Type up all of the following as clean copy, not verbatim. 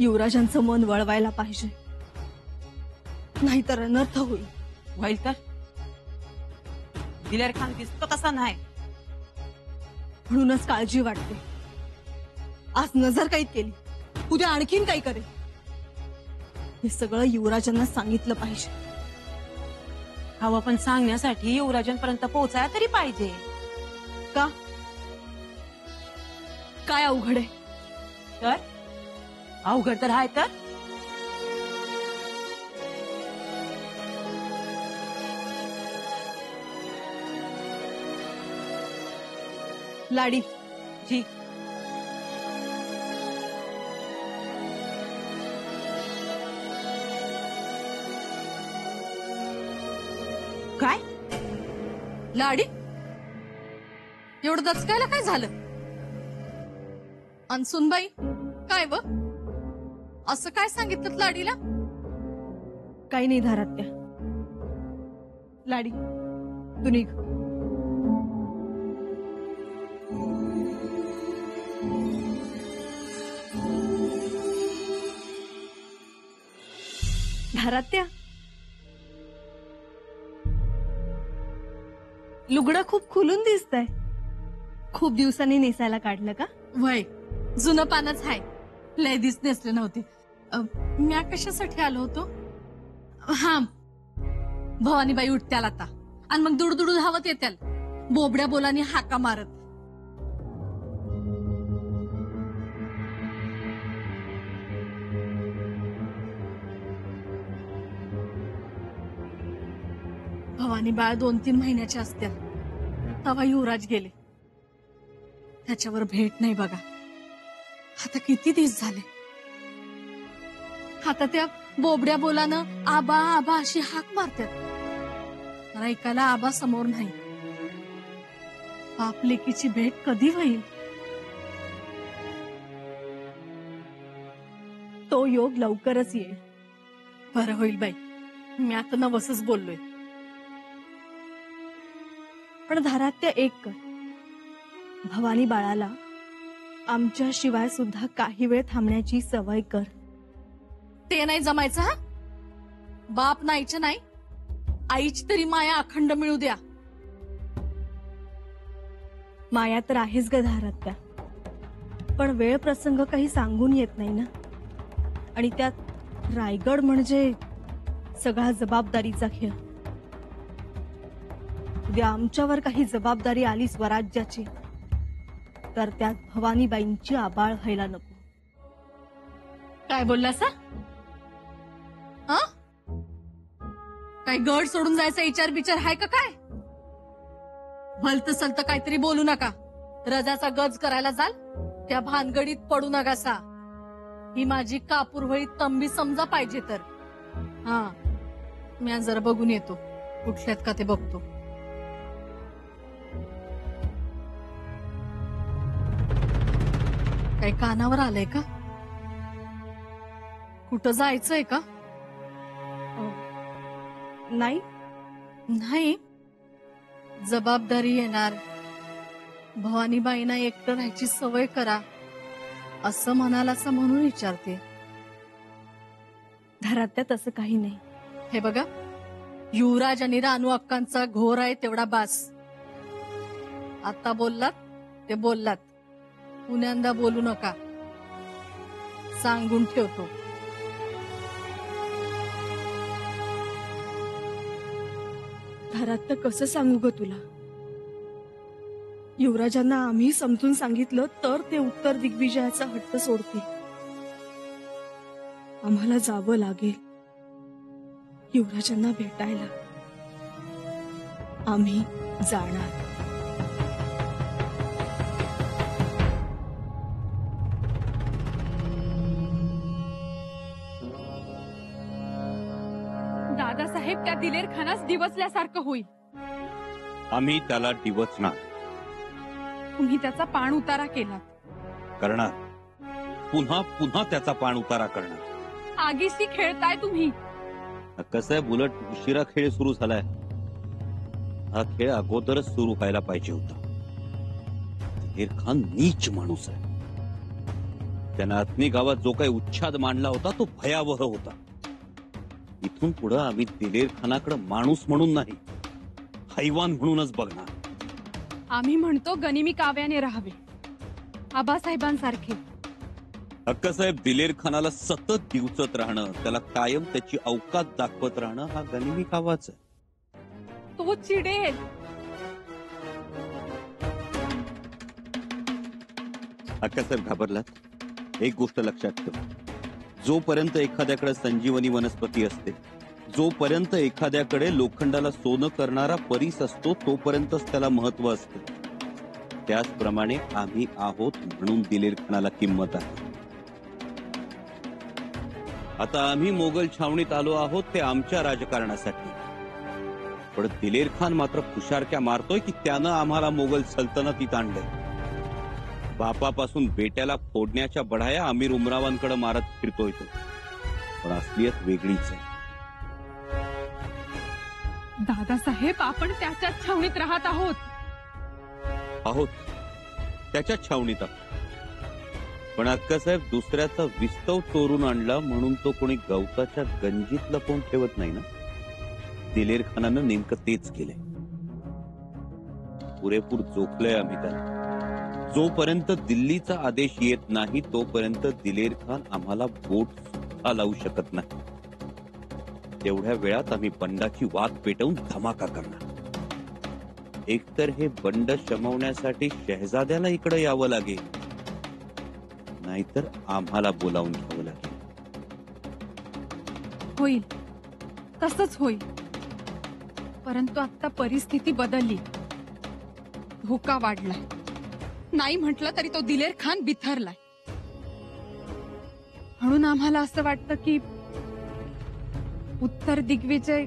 युवराजांचं मन वळवायला पाहिजे, नाहीतर अनर्थ होईल. होईल तर दिलेर खान दिसतो तसा नाही, म्हणूनच काळजी वाटते. आज नजर कैद केली, उद्या आणखीन काही करेल. हे सगळं युवराजांना सांगितलं पाहिजे. हवं पण सांगण्यासाठी युवराजांपर्यंत पोहोचायला तरी पाहिजे. का? काय अवघड आहे? तर अवघड तर आहे. तर लाडी जी काय लाडी, एवढं दचकायला काय झालं? अनसुनबाई, काय व असं काय सांगितलं लाडीला? काही नाही धारात्या. लाडी, तू निघ. धारात्या, लुगडं खूप खुलून दिसतंय. खूप दिवसांनी नेसायला काढलं का? वय जुनं पानच आहे, लय दिस नेसले नव्हते. म्या कशासाठी आलो होतो? हा, भवानीबाई उठत्याल आता आणि मग दुडदुडू धावत येत्याल, बोबड्या बोलानी हाका मारत. भवानी बाळ 2-3 महिन्याच्या असत्या तेव्हा युवराज गेले. त्याच्यावर भेट नाही बघा. आता किती दिवस झाले. आता त्या बोबड्या बोलानं आबा आबा अशी हाक मारतात. ऐकायला आबा समोर नाही. बाप लेकीची भेट कधी होईल? तो योग लवकरच येईल. बरं होईल बाई, मी आता नवसच बोललोय. पण धारात्या एक कर, भवानी बाळाला आमच्या शिवाय सुद्धा काही वेळ थांबण्याची सवय कर. ते नाही जमायचं. हा, बाप नाहीच्या नाही, आईची तरी माया अखंड मिळू द्या. माया तर आहेच ग धारात्या, पण वेळ प्रसंग काही सांगून येत नाही ना. आणि त्यात रायगड म्हणजे सगळा जबाबदारीचा खेळ. उद्या आमच्यावर काही जबाबदारी आली स्वराज्याची, तर त्यात भवानीबाईंची आबाळ व्हायला नको. काय बोललासा? हा, काय गड सोडून जायचा विचार बिचार आहे का काय? भलत सलत काहीतरी बोलू नका. रजाचा गज करायला जाल त्या भानगडीत पडू नकासा. ही माझी कापूरवळी तंबी समजा पाहिजे तर. हा, मी आज जरा बघून येतो कुठल्यात का ते बघतो. काही कानावर आलंय का? कुठं जायचंय का? नाही नाही, जबाबदारी येणार. भवानीबाईंना एकटं राहायची सवय करा असं म्हणालासा म्हणून विचारते. धारात्या तसं काही नाही. हे बघा, युवराज आणि रानू अक्कांचा घोर आहे तेवढा बास. आता बोललात ते बोललात, पुण्यांदा बोलू नका. सांगून ठेवतो. धारात्या, कसं सांगू ग तुला? युवराजांना आम्ही समजून सांगितलं तर ते उत्तर दिग्विजयाचा हट्ट सोडते. आम्हाला जावं लागेल युवराजांना भेटायला. आम्ही जाणार. दादासाहेब त्या दिलेर खानास दिवसल्यासारखं होईल. आम्ही त्याला डिवचणार. तुम्ही त्याचा पाण उतारा केला करणार. पुन्हा पुन्हा त्याचा पाण उतारा करणार. आगीशी खेळताय तुम्ही. कसं आहे, बुलट उशिरा खेळ सुरू झालाय. हा खेळ अगोदरच सुरू व्हायला पाहिजे होता. दिलेर खान नीच माणूस आहे. त्या नातनी गावात जो काही उच्छाद मांडला होता तो भयावह होता. इथून पुढे आम्ही दिलेर खानाकडे माणूस म्हणून नाही, हैवान म्हणूनच बघणार. आम्ही म्हणतो गनिमी काव्याने राहावे, आबासाहेबांसारखे. अक्कासाहेब, दिलेर खानाला सतत दिवचत राहणं, त्याला कायम त्याची अवकात दाखवत राहणं हा गनिमी कावाच आहे. तो चिडेल. अक्कासाहेब घाबरलात? एक गोष्ट लक्षात ठेव, जोपर्यंत एखाद्याकडे संजीवनी वनस्पती असते, जोपर्यंत एखाद्याकडे लोखंडाला सोनं करणारा परीस असतो, तोपर्यंतच त्याला महत्व असते. त्याचप्रमाणे आम्ही आहोत म्हणून दिलेर खानाला किंमत आहे. आता आम्ही मोगल छावणीत आलो आहोत ते आमच्या राजकारणासाठी, पण दिलेर खान मात्र खुशारक्या मारतोय की त्यानं आम्हाला मोगल सल्तनतीत आणलंय. बापापासून बेट्याला फोडण्याच्या बढाया अमीर उमरावांकडे मारत फिरतोय तो, पण असलियत वेगळीच आहे. दादासाहेब, आपण त्याच्याच छावणीत राहत आहोत. आहोत त्याच्याच छावणीत आहोत, पण अक्कासाहेब दुसऱ्याचा विस्तव चोरून आणला म्हणून तो कोणी गवताच्या गंजीत लपवून ठेवत नाही ना. दिलेर खानानं नेमकं तेच केलंय. पुरेपूर जोखलंय आम्ही त्याला. जोपर्यंत दिल्लीचा आदेश येत नाही तोपर्यंत दिलेर खान आम्हाला बोट सुद्धा लावू शकत नाही. तेवढ्या वेळात आम्ही बंडाची वाट पेटवून धमाका करणार. एकतर हे बंड शमवण्यासाठी शहजाद्याला इकडे यावं लागेल, नाहीतर आम्हाला बोलावून घ्यावं लागेल. होईल, तसंच होईल. परंतु आता परिस्थिती बदलली, धोका वाढलाय. नाही म्हटलं तरी तो दिलेर खान बिथरलाय. म्हणून आम्हाला असं वाटतं की उत्तर दिग्विजय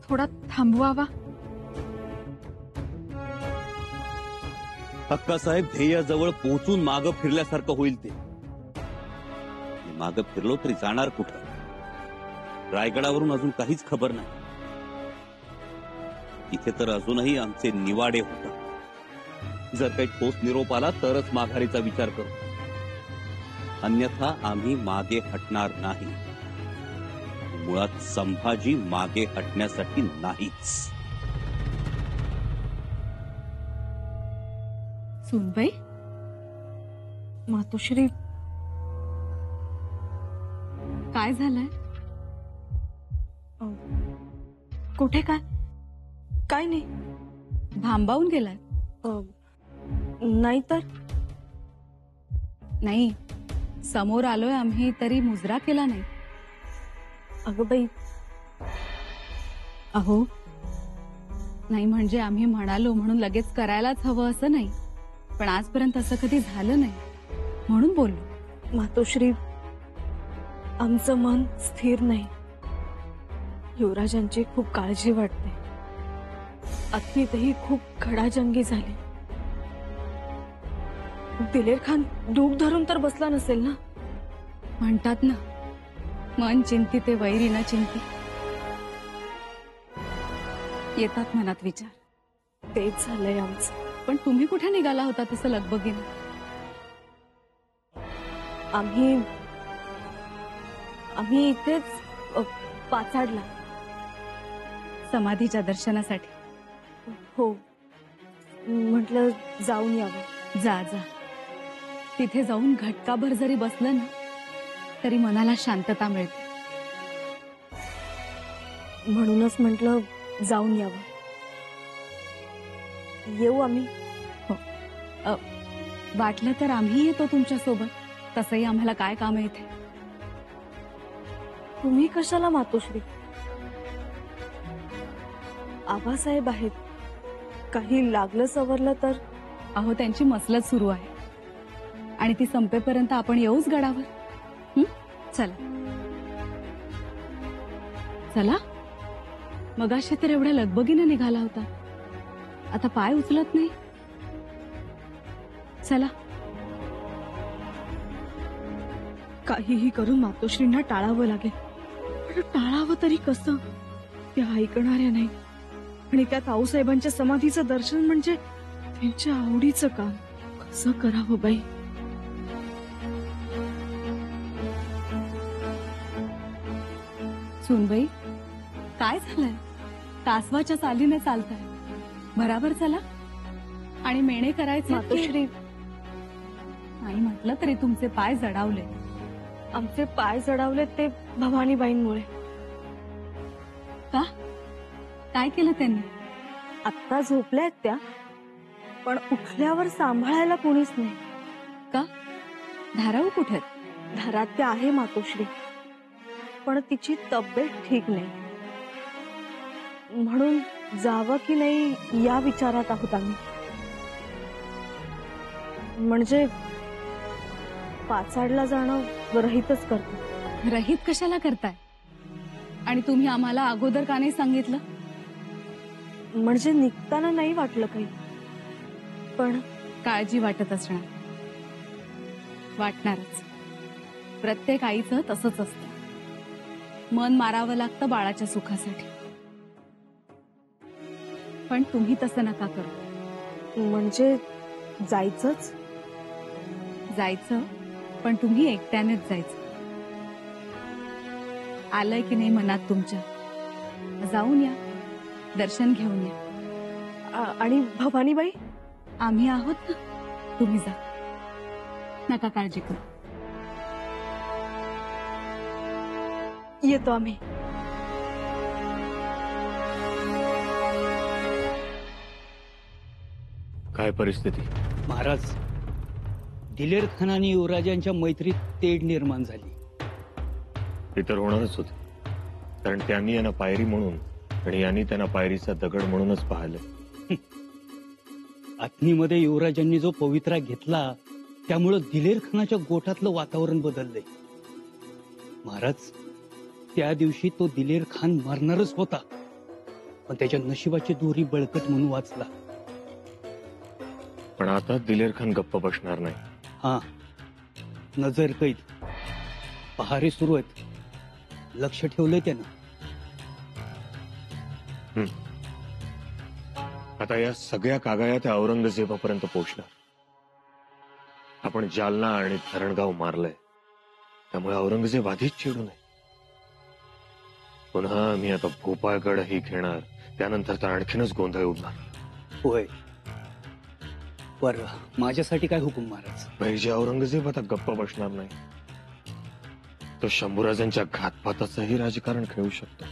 थोडा थांबवावा. अक्कासाहेब, ध्येयाजवळ पोहोचून मागं फिरल्यासारखं होईल ते. मागं फिरलो तरी जाणार कुठं? रायगडावरून अजून काहीच खबर नाही. इथे तर अजूनही आमचे निवाडे होतात. जर काही ठोस निरोप आला तरच माघारीचा विचार करू, अन्यथा आम्ही मागे हटणार नाही. मुळात संभाजी मागे हटण्यासाठी नाहीच. सुनबाई, मातोश्री, काय झालंय? कुठे काय नाही. भांबावून गेलाय? नाही तर नाही, समोर आलोय आम्ही तरी मुजरा केला नाही. अगं बाई, अहो, नाही म्हणजे आम्ही म्हणालो म्हणून लगेच करायलाच हवं असं नाही, पण आजपर्यंत असं कधी झालं नाही म्हणून बोललो. मातोश्री, आमचं मन स्थिर नाही. युवराजांची खूप काळजी वाटते. अतीतही खूप खडाजंगी झाली. दिलेर खान डूब धरून तर बसला नसेल ना? म्हणतात ना, मन चिंती ते वैरी न चिंती. येतात मनात विचार. तेच झालंय आमचं. पण तुम्ही कुठे निघाला होता तसं लगबगीने? आम्ही इथेच पाचाडला. समाधीच्या दर्शनासाठी? हो, म्हटलं जाऊन यावं. जा जा, तिथे जाऊन घटकाभर जरी बसलं ना तरी मनाला शांतता मिळते. म्हणूनच म्हटलं जाऊन यावं. येऊ आम्ही? वाटलं तर आम्ही येतो तुमच्या सोबत. तसंही आम्हाला काय काम आहे इथे? तुम्ही कशाला मातोश्री? आबासाहेब आहेत, काही लागलं सवरलं तर. अहो, त्यांची मसलत सुरू आहे आणि ती संपेपर्यंत आपण येऊच गडावर. चला चला. मगाशी तर एवढ्या लगबगीने निघाला होता, आता पाय उचलत नाही. चला. काहीही करून मातोश्रींना टाळावं लागेल. पण टाळावं तरी कसं? त्या ऐकणाऱ्या नाही. आणि त्यात आऊसाहेबांच्या समाधीचं दर्शन म्हणजे त्यांच्या आवडीचं काम. कसं करावं बाई? सुनबाई काय झालंय? कासवाच्या चालीने चालताय. बराबर चला. आणि मेणे करायचे मातोश्री, नाही म्हटलं तरी तुमचे पाय जडावले. आमचे पाय जडावले ते भवानीबाईंमुळे. का? काय केलं त्यांनी? आत्ता झोपल्यात त्या, पण उठल्यावर सांभाळायला कोणीच नाही. का? धाराऊ कुठे आहेत? घरात त्या आहे मातोश्री, पण तिची तब्येत ठीक नाही. म्हणून जावं की नाही या विचारात आहोत आम्ही. म्हणजे पाचाडला जाणं रहितच करतो. रहित कशाला करताय? आणि तुम्ही आम्हाला अगोदर का नाही सांगितलं? म्हणजे निघताना नाही वाटलं काही, पण काळजी वाटत असणार. वाटणारच. प्रत्येक आईचं तसंच असतं. मन मारावं लागतं बाळाच्या सुखासाठी. पण तुम्ही तसं नका करू. म्हणजे जायचंच. जायचं, पण तुम्ही एकट्यानेच जायचं. आलंय की नाही मनात तुमच्या? जाऊन या, दर्शन घेऊन या. आणि भवानीबाई? आम्ही आहोत ना. तुम्ही जा, नका काळजी करू. येतो आम्ही. काय परिस्थिती? महाराज, दिलेर खान आणि युवराजांच्या मैत्रीत तेढ निर्माण झाली. ते तर होणारच होते, कारण त्यांनी यांना पायरी म्हणून आणि यांनी त्यांना पायरीचा दगड म्हणूनच पाहिलं. आत्नीमध्ये युवराजांनी जो पवित्रा घेतला त्यामुळं दिलेर खानाच्या गोठातलं वातावरण बदललंय. महाराज, त्या दिवशी तो दिलेर खान मरणारच होता, पण त्याच्या नशिबाची दोरी बळकट म्हणून वाचला. पण आता दिलेर खान गप्प बसणार नाही. हा, नजर कैद, पहारे सुरू आहेत. लक्ष ठेवलंय त्यानं. आता या सगळ्या कागाया त्या औरंगजेबापर्यंत पोहोचणार. आपण जालना आणि धरणगाव मारलंय, त्यामुळे औरंगजेब आधीच चिडू नये. पुन्हा मी आता भोपाळगडही घेणार, त्यानंतर तर आणखीनच गोंधळ उडणार. होय, बर माझ्यासाठी काय हुकूम महाराज? पाहिजे औरंगजेब आता गप्प बसणार नाही. तो शंभूराजांच्या घातपाताचंही राजकारण खेळू शकतो.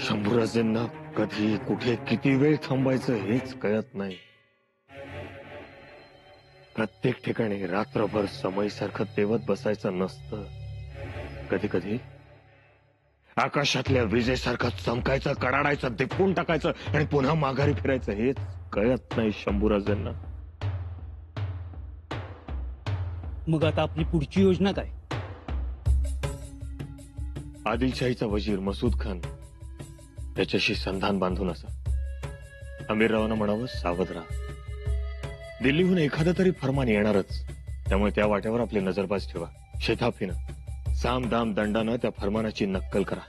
शंभूराजांना कधी, कुठे, किती वेळ थांबायचं हेच कळत नाही. प्रत्येक ठिकाणी रात्रभर समयसारखं तेवत बसायचं नसतं. कधी कधी आकाशातल्या विजेसारखं चमकायचं, कडाडायचं, दिपवून टाकायचं आणि पुन्हा माघारी फिरायचं हेच कळत नाही शंभूराजांना. मग आता आपली पुढची योजना काय? आदिलशाहीचा वजीर मसूद खान त्याच्याशी संधान बांधून असा. अमीररावांना म्हणावं सावध राहा. दिल्लीहून एखादं तरी फरमान येणारच, त्यामुळे त्या वाट्यावर आपली नजरबाज ठेवा. शेताफीनं साम दाम दंडानं त्या फरमानाची नक्कल करा,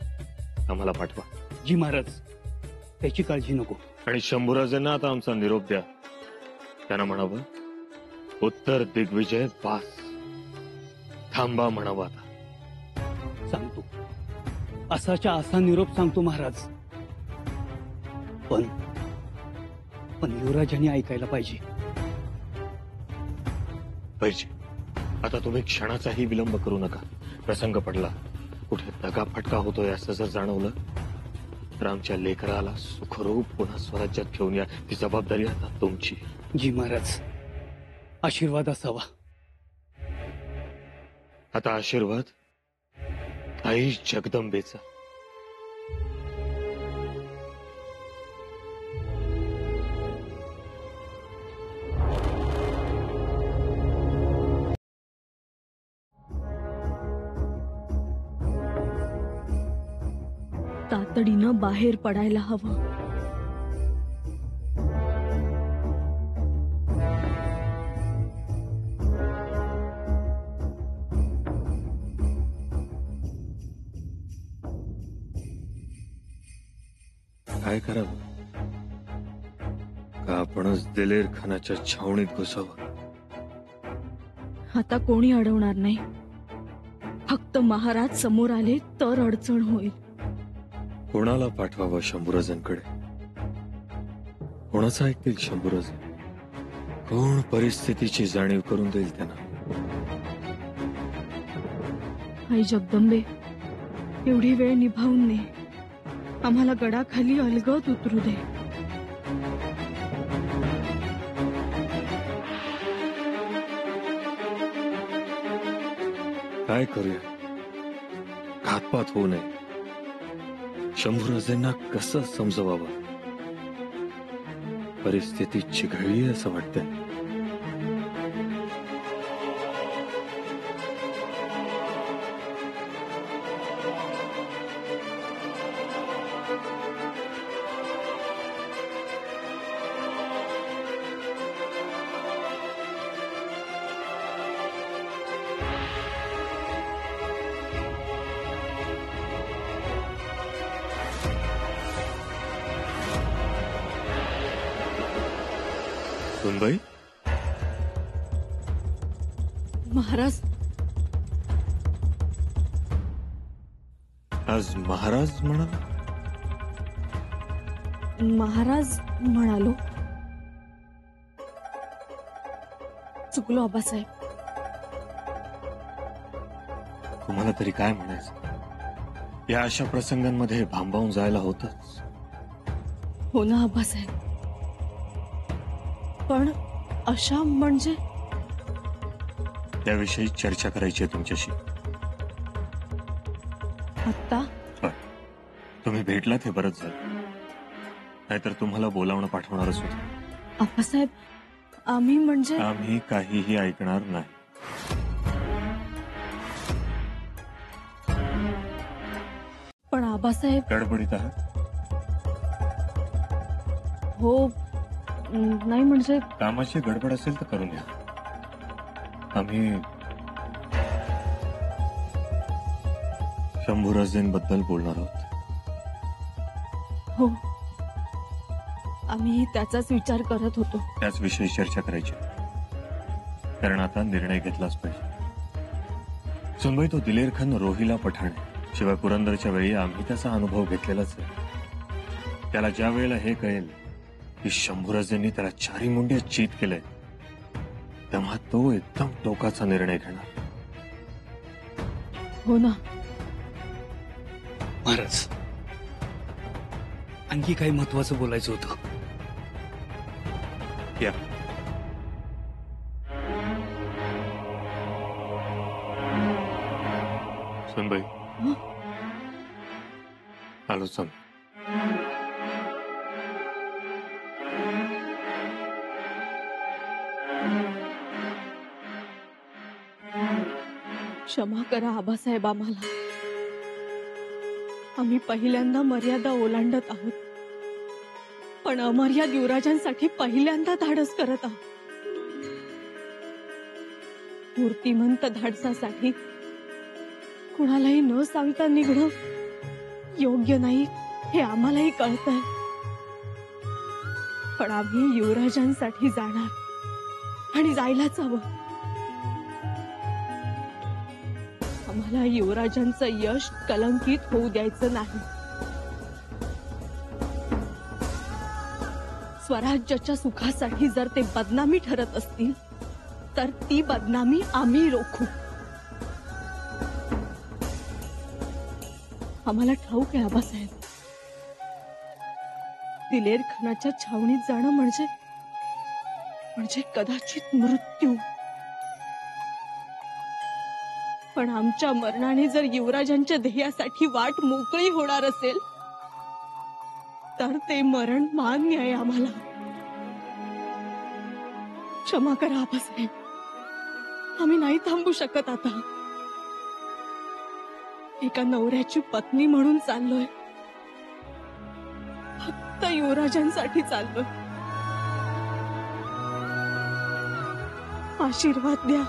आम्हाला पाठवा. जी महाराज, त्याची काळजी नको. आणि शंभूराजांना आता आमचा निरोप द्या. त्यांना म्हणावं उत्तर दिग्विजय पास, थांबा म्हणावं. आता सांगतो, असाच्या असा निरोप सांगतो महाराज. पण युवराजांनी ऐकायला पाहिजे. पाहिजे. आता तुम्ही क्षणाचाही विलंब करू नका. प्रसंग पडला, कुठे दगा फटका होतोय असं जर जाणवलं तर आमच्या लेकराला सुखरूप पुन्हा स्वराज्यात घेऊन या. ती जबाबदारी आता तुमची. जी महाराज, आशीर्वाद असावा. आता आशीर्वाद आई जगदंबेचा. तातडीनं बाहेर पडायला हवं. काय करावं? का आपणच दिलेर खानाच्या छावणीत घुसावं? आता कोणी अडवणार नाही. फक्त महाराज समोर आले तर अडचण होईल. कोणाला पाठवावं शंभूराजांकडे? कोणाचं ऐकतील शंभूराज? कोण परिस्थितीची जाणीव करून देईल त्यांना? आई जगदंबे, एवढी वेळ निभावून ने, आम्हाला गडाखाली अलगद उतरू दे. काय करूया? घातपात होऊ नये. शंभूराजांना कसं समजवावं? परिस्थिती चिघळली असं वाटतंय. सुनबाई, महाराज, आज महाराज म्हणाला? महाराज म्हणालो. चुकलो आबासाहेब. तुम्हाला तरी काय म्हणायचं? या अशा प्रसंगांमध्ये भांबावून जायला होतच. हो ना आबासाहेब, पण अशा म्हणजे? त्याविषयी चर्चा करायची आहे तुमच्याशी. आत्ता? तुम्ही भेटलात हे बरंच झालं, नाहीतर तुम्हाला बोलावणं पाठवणारच होतं. आबासाहेब, आम्ही म्हणजे? आम्ही काहीही ऐकणार नाही. पण आबासाहेब. गडबडीत आहात? हो, नाही म्हणजे. कामाची गडबड असेल तर करून घ्या. आम्ही शंभूराजेंबद्दल बोलणार आहोत. हो, आम्ही त्याचाच विचार करत होतो. त्याच विषयी चर्चा करायची, कारण आता निर्णय घेतलाच पाहिजे. सुनबाई, तो दिलेर खान रोहिला पठाण आहे. शिवाय पुरंदरच्या वेळी आम्ही त्याचा अनुभव घेतलेलाच आहे. त्याला ज्या वेळेला हे कळेल की शंभूराजेंनी त्याला चारी मुंड्या चीत केलंय, तेव्हा तो एकदम टोकाचा निर्णय घेणार. हो ना महाराज, आणखी काही महत्वाचं बोलायचं होतं. या. सुनबाई, आलो सांग. क्षमा करा आबासाहेब आम्हाला. आम्ही पहिल्यांदा मर्यादा ओलांडत आहोत, पण अमर्याद युवराजांसाठी पहिल्यांदा धाडस करत आहोत. मूर्तिमंत धाडसासाठी कुणालाही न सांगता निघणं योग्य नाही हे आम्हालाही कळतंय. पण आम्ही युवराजांसाठी जाणार आणि जायलाच हवं. आम्हाला युवराजांचं यश कलंकित होऊ द्यायचं नाही. स्वराज्याच्या सुखासाठी जर ते बदनामी ठरत असतील तर ती बदनामी आम्ही रोखू. आम्हाला ठाऊक आहे आबासाहेब, दिलेर खानाच्या छावणीत जाणं म्हणजे कदाचित मृत्यू. पण आमच्या मरणाने जर युवराजांच्या ध्येयासाठी वाट मोकळी होणार असेल तर ते मरण मान्य आहे आम्हाला. क्षमा करा आबासाहेब, आम्ही नाही थांबू शकत आता. एका नवऱ्याची पत्नी म्हणून चाललोय, फक्त युवराजांसाठी चाललोय. आशीर्वाद द्या.